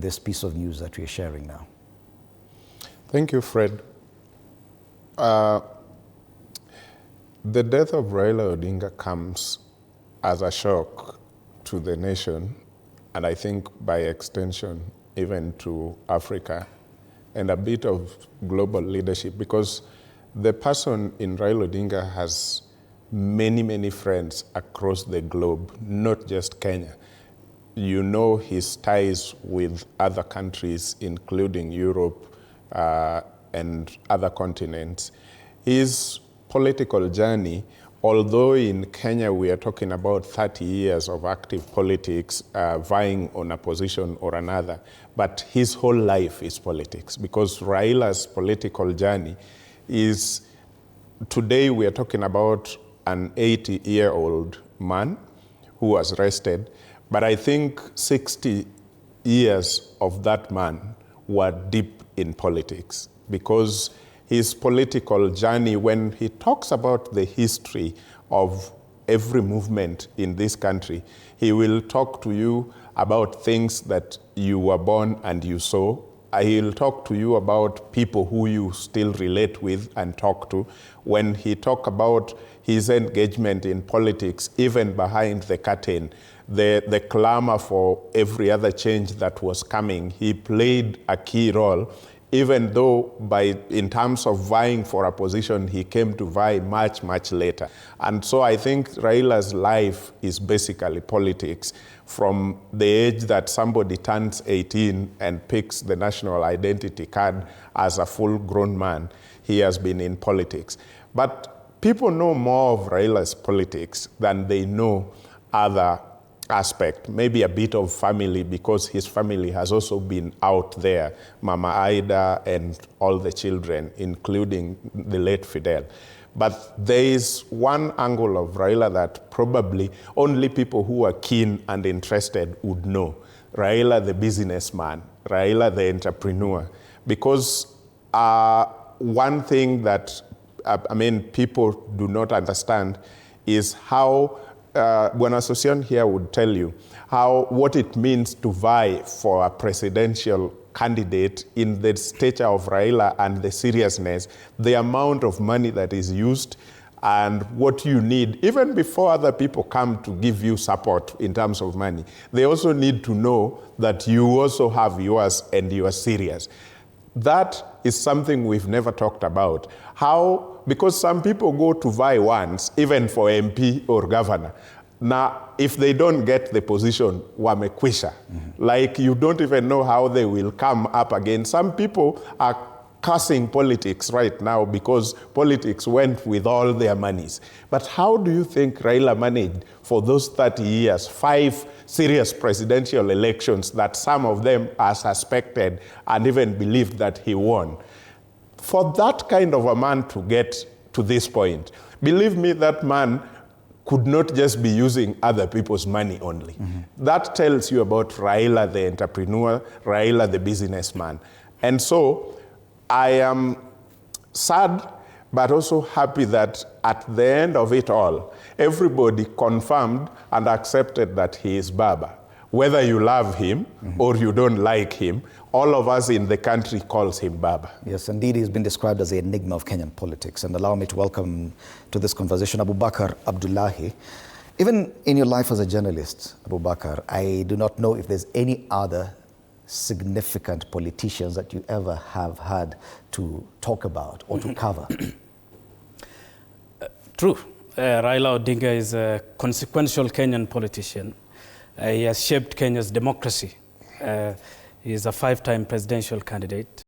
this piece of news that we're sharing now? Thank you, Fred. The death of Raila Odinga comes as a shock to the nation, and I think by extension, even to Africa, and a bit of global leadership, because the person in Raila Odinga has many, many friends across the globe, not just Kenya. You know his ties with other countries, including Europe and other continents. His political journey, although in Kenya we are talking about 30 years of active politics, vying on a position or another, but his whole life is politics, because Raila's political journey is, today we are talking about an 80-year-old man who was arrested, but I think 60 years of that man were deep in politics, because his political journey, when he talks about the history of every movement in this country, he will talk to you about things that you were born and you saw. He'll talk to you about people who you still relate with and talk to. When he talk about his engagement in politics, even behind the curtain, the clamor for every other change that was coming, he played a key role, even though in terms of vying for a position, he came to vie much, much later. And so I think Raila's life is basically politics. From the age that somebody turns 18 and picks the national identity card as a full-grown man, he has been in politics. But people know more of Raila's politics than they know other aspect, maybe a bit of family, because his family has also been out there, Mama Ida and all the children, including the late Fidel. But there is one angle of Raila that probably only people who are keen and interested would know. Raila the businessman, Raila the entrepreneur. Because one thing that people do not understand is how Buena Asociación here would tell you what it means to vie for a presidential candidate in the stature of Raila and the seriousness, the amount of money that is used, and what you need, even before other people come to give you support in terms of money. They also need to know that you also have yours and you are serious. That is something we've never talked about. Because some people go to vie once, even for MP or governor. Now, if they don't get the position, wamekwisha. Like, you don't even know how they will come up again. Some people are cursing politics right now because politics went with all their monies. But how do you think Raila managed for those 30 years, 5 serious presidential elections that some of them are suspected and even believed that he won? For that kind of a man to get to this point, believe me, that man could not just be using other people's money only. That tells you about Raila the entrepreneur, Raila the businessman. And so I am sad, but also happy that at the end of it all, everybody confirmed and accepted that he is Baba. Whether you love him or you don't like him, all of us in the country calls him Baba. Yes, indeed, he's been described as the enigma of Kenyan politics. And allow me to welcome to this conversation Abubakar Abdullahi. Even in your life as a journalist, Abubakar, I do not know if there's any other significant politicians that you ever have had to talk about or to cover. True. Raila Odinga is a consequential Kenyan politician. He has shaped Kenya's democracy. He is a 5-time presidential candidate.